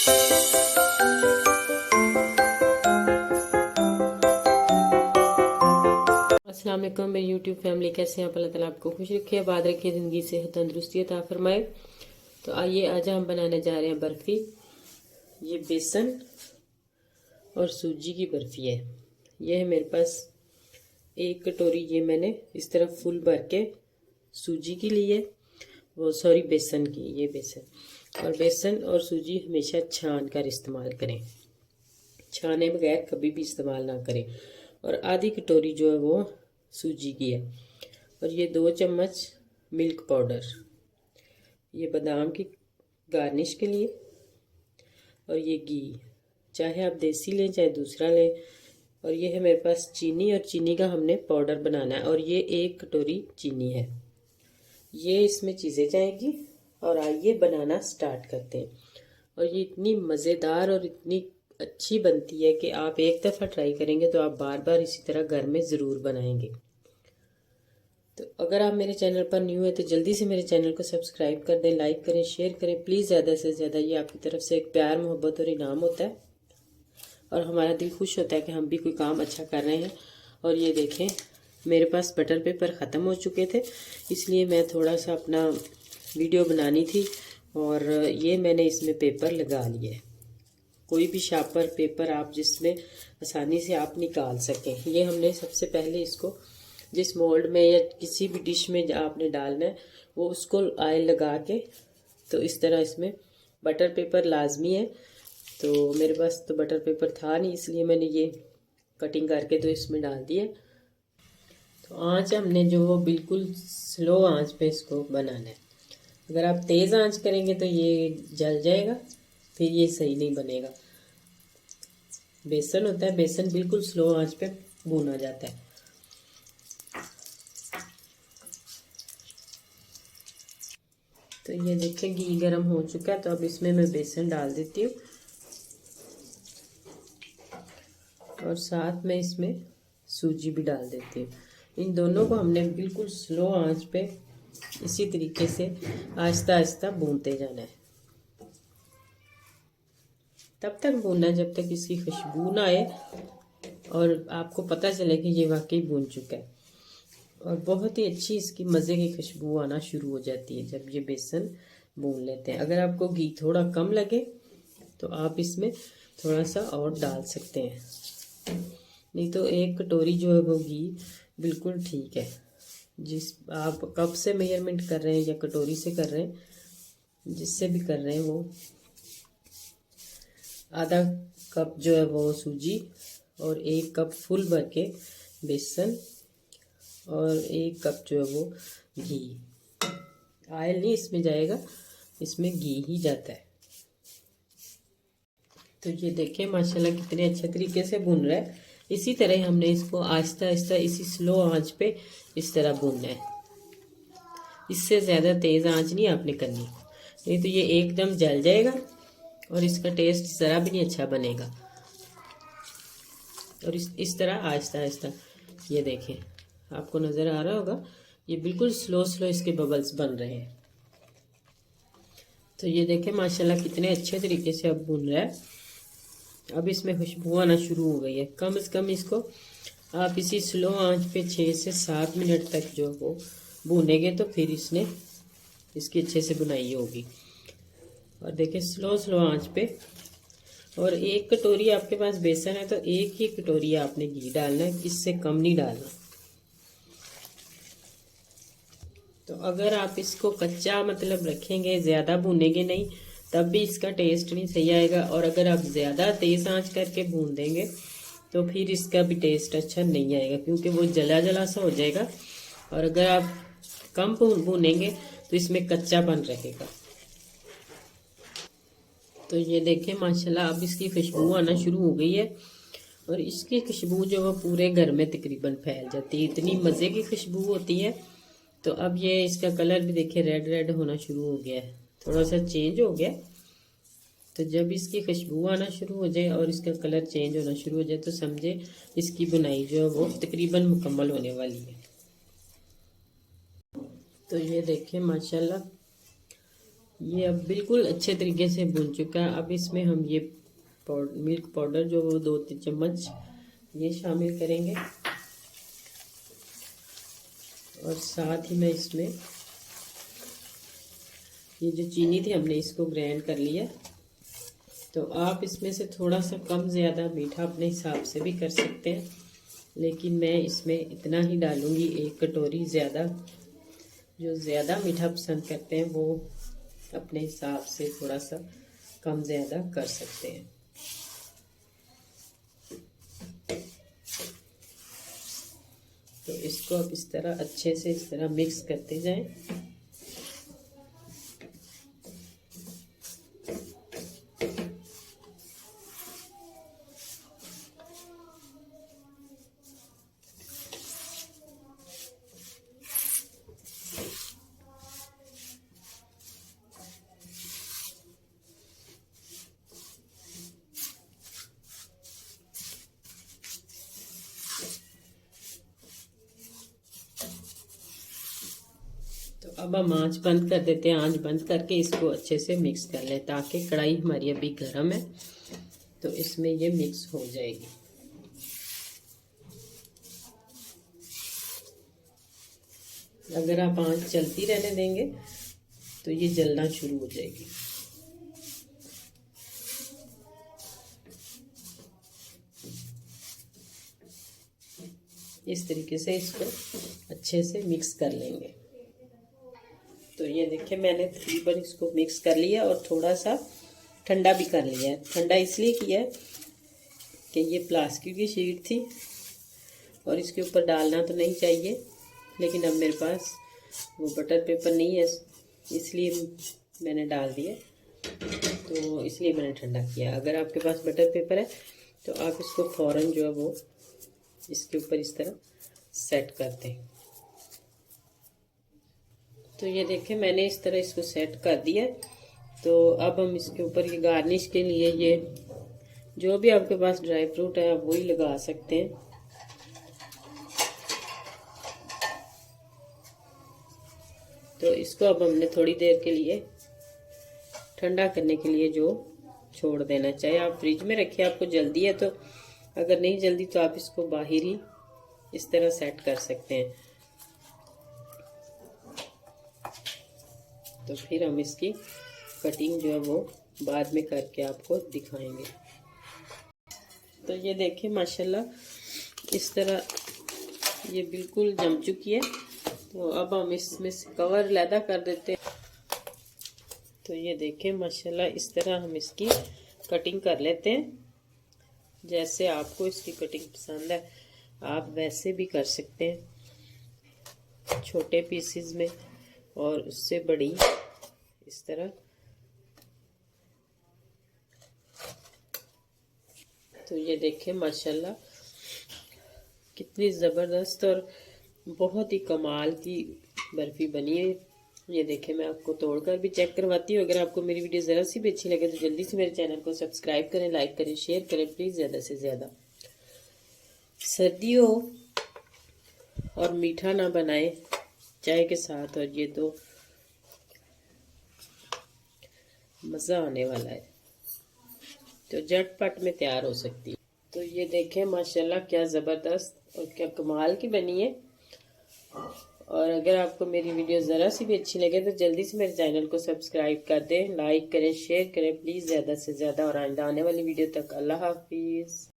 अस्सलाम वालेकुम मेरी यूट्यूब फैमिली, कैसे हैं आप? अल्लाह ताला आपको खुश रखे, आबाद रखे, ज़िंदगी से तंदुरुस्ती अता फरमाए। तो आइए आज हम बनाने जा रहे हैं बर्फ़ी। ये बेसन और सूजी की बर्फ़ी है। ये है मेरे पास 1 कटोरी, ये मैंने इस तरह फुल भर के सूजी की ली है, वो सॉरी बेसन की, ये बेसन। और बेसन और सूजी हमेशा छान कर इस्तेमाल करें, छाने बगैर कभी भी इस्तेमाल ना करें। और आधी कटोरी जो है वो सूजी की है। और ये 2 चम्मच मिल्क पाउडर, ये बादाम की गार्निश के लिए। और ये घी, चाहे आप देसी लें चाहे दूसरा लें। और ये है मेरे पास चीनी, और चीनी का हमने पाउडर बनाना है। और ये 1 कटोरी चीनी है। ये इसमें चीज़ें जाएंगी। और आइए बनाना स्टार्ट करते हैं। और ये इतनी मज़ेदार और इतनी अच्छी बनती है कि आप एक दफ़ा ट्राई करेंगे तो आप बार बार इसी तरह घर में ज़रूर बनाएंगे। तो अगर आप मेरे चैनल पर न्यू है तो जल्दी से मेरे चैनल को सब्सक्राइब कर दें, लाइक करें, शेयर करें प्लीज़, ज़्यादा से ज़्यादा। ये आपकी तरफ से एक प्यार, मोहब्बत और इनाम होता है, और हमारा दिल खुश होता है कि हम भी कोई काम अच्छा कर रहे हैं। और ये देखें, मेरे पास बटर पेपर ख़त्म हो चुके थे, इसलिए मैं थोड़ा सा अपना वीडियो बनानी थी, और ये मैंने इसमें पेपर लगा लिए। कोई भी शार्पर पेपर आप जिसमें आसानी से आप निकाल सकें। ये हमने सबसे पहले इसको जिस मोल्ड में या किसी भी डिश में आपने डालना है, वो उसको ऑयल लगा के, तो इस तरह इसमें बटर पेपर लाजमी है। तो मेरे पास तो बटर पेपर था नहीं, इसलिए मैंने ये कटिंग करके तो इसमें डाल दिया। तो आँच हमने जो वो बिल्कुल स्लो आँच पे इसको बनाना है। अगर आप तेज़ आँच करेंगे तो ये जल जाएगा, फिर ये सही नहीं बनेगा। बेसन होता है, बेसन बिल्कुल स्लो आंच पे भूना जाता है। तो ये देखिए घी गरम हो चुका है, तो अब इसमें मैं बेसन डाल देती हूँ, और साथ में इसमें सूजी भी डाल देती हूँ। इन दोनों को हमने बिल्कुल स्लो आंच पे इसी तरीके से आहिस्ता आहिस्ता भूनते जाना है। तब तक भूनना जब तक इसकी खुशबू ना आए और आपको पता चले कि ये वाकई भून चुका है। और बहुत ही अच्छी इसकी मज़े की खुशबू आना शुरू हो जाती है जब ये बेसन भून लेते हैं। अगर आपको घी थोड़ा कम लगे तो आप इसमें थोड़ा सा और डाल सकते हैं, नहीं तो 1 कटोरी जो है वो घी बिल्कुल ठीक है। जिस आप कप से मेजरमेंट कर रहे हैं या कटोरी से कर रहे हैं, जिससे भी कर रहे हैं, वो आधा कप जो है वो सूजी, और 1 कप फुल भर के बेसन, और 1 कप जो है वो घी। ऑयल नहीं इसमें जाएगा, इसमें घी ही जाता है। तो ये देखिए माशाल्लाह कितने अच्छे तरीके से भून रहा है। इसी तरह हमने इसको आहिस्ता आहिस्ता इसी स्लो आंच पे इस तरह भूनना है। इससे ज़्यादा तेज़ आंच नहीं आपने करनी, नहीं तो ये एकदम जल जाएगा और इसका टेस्ट ज़रा भी नहीं अच्छा बनेगा। और इस तरह आहिस्ता आहिस्ता, ये देखें आपको नज़र आ रहा होगा, ये बिल्कुल स्लो स्लो इसके बबल्स बन रहे हैं। तो ये देखें माशाल्लाह कितने अच्छे तरीके से अब भून रहा है। अब इसमें खुशबू आना शुरू हो गई है। कम से कम इसको आप इसी स्लो आंच पे 6 से 7 मिनट तक जो वो भूनेंगे, तो फिर इसकी अच्छे से बुनाई होगी। और देखिए स्लो स्लो आंच पे। और 1 कटोरी आपके पास बेसन है तो 1 ही कटोरी आपने घी डालना है, इससे कम नहीं डालना। तो अगर आप इसको कच्चा मतलब रखेंगे, ज़्यादा भूनेंगे नहीं, तब भी इसका टेस्ट नहीं सही आएगा। और अगर आप ज़्यादा तेज़ आंच करके भून देंगे तो फिर इसका भी टेस्ट अच्छा नहीं आएगा, क्योंकि वो जला जला सा हो जाएगा। और अगर आप कम भूनेंगे तो इसमें कच्चापन रहेगा। तो ये देखें माशाल्लाह अब इसकी खुशबू आना शुरू हो गई है, और इसकी खुशबू जो है पूरे घर में तकरीबन फैल जाती है, इतनी मज़े की खुशबू होती है। तो अब ये इसका कलर भी देखिए रेड रेड होना शुरू हो गया है, थोड़ा सा चेंज हो गया। तो जब इसकी खुशबू आना शुरू हो जाए और इसका कलर चेंज होना शुरू हो जाए तो समझे इसकी बुनाई जो है वो तकरीबन मुकम्मल होने वाली है। तो ये देखिए माशाल्लाह ये अब बिल्कुल अच्छे तरीके से भून चुका है। अब इसमें हम ये मिल्क पाउडर जो 2-3 चम्मच ये शामिल करेंगे और साथ ही मैं इसमें ये जो चीनी थी हमने इसको ग्राइंड कर लिया। तो आप इसमें से थोड़ा सा कम ज़्यादा मीठा अपने हिसाब से भी कर सकते हैं, लेकिन मैं इसमें इतना ही डालूँगी, 1 कटोरी। ज़्यादा जो ज़्यादा मीठा पसंद करते हैं वो अपने हिसाब से थोड़ा सा कम ज़्यादा कर सकते हैं। तो इसको अब इस तरह अच्छे से इस तरह मिक्स करते जाएं। तो अब हम आंच बंद कर देते हैं। आंच बंद करके इसको अच्छे से मिक्स कर लें ताकि कढ़ाई हमारी अभी गर्म है तो इसमें ये मिक्स हो जाएगी। अगर आप आंच चलती रहने देंगे तो ये जलना शुरू हो जाएगी। इस तरीके से इसको अच्छे से मिक्स कर लेंगे। तो ये देखिए मैंने 3 बार इसको मिक्स कर लिया और थोड़ा सा ठंडा भी कर लिया है। ठंडा इसलिए किया है कि ये प्लास्टिक की शीट थी और इसके ऊपर डालना तो नहीं चाहिए, लेकिन अब मेरे पास वो बटर पेपर नहीं है इसलिए मैंने डाल दिया। तो इसलिए मैंने ठंडा किया। अगर आपके पास बटर पेपर है तो आप इसको फ़ौरन जो है वो इसके ऊपर इस तरह सेट कर दें। तो ये देखें मैंने इस तरह इसको सेट कर दिया। तो अब हम इसके ऊपर ये गार्निश के लिए ये जो भी आपके पास ड्राई फ्रूट है आप वही लगा सकते हैं। तो इसको अब हमने थोड़ी देर के लिए ठंडा करने के लिए जो छोड़ देना चाहिए। आप फ्रिज में रखिए, आपको जल्दी है तो, अगर नहीं जल्दी तो आप इसको बाहर ही इस तरह सेट कर सकते हैं। तो फिर हम इसकी कटिंग जो है वो बाद में करके आपको दिखाएंगे। तो ये देखिए माशाल्लाह इस तरह ये बिल्कुल जम चुकी है। तो अब हम इसमें से कवर लैदा कर देते हैं। तो ये देखिए माशाल्लाह इस तरह हम इसकी कटिंग कर लेते हैं। जैसे आपको इसकी कटिंग पसंद है आप वैसे भी कर सकते हैं, छोटे पीसेस में और उससे बड़ी इस तरह। तो ये देखें माशाल्लाह कितनी ज़बरदस्त और बहुत ही कमाल की बर्फ़ी बनी है। ये देखें मैं आपको तोड़कर भी चेक करवाती हूँ। अगर आपको मेरी वीडियो ज़रा सी भी अच्छी लगे तो जल्दी से मेरे चैनल को सब्सक्राइब करें, लाइक करें, शेयर करें प्लीज़ ज़्यादा से ज़्यादा। सर्दियों और मीठा ना बनाए चाय के साथ, और ये तो मज़ा आने वाला है। तो झटपट में तैयार हो सकती है। तो ये देखें माशाल्लाह क्या ज़बरदस्त और क्या कमाल की बनी है। और अगर आपको मेरी वीडियो ज़रा सी भी अच्छी लगे तो जल्दी से मेरे चैनल को सब्सक्राइब कर दें, लाइक करें, शेयर करें प्लीज़ ज़्यादा से ज़्यादा। और आने वाली वीडियो तक अल्लाह हाफिज़।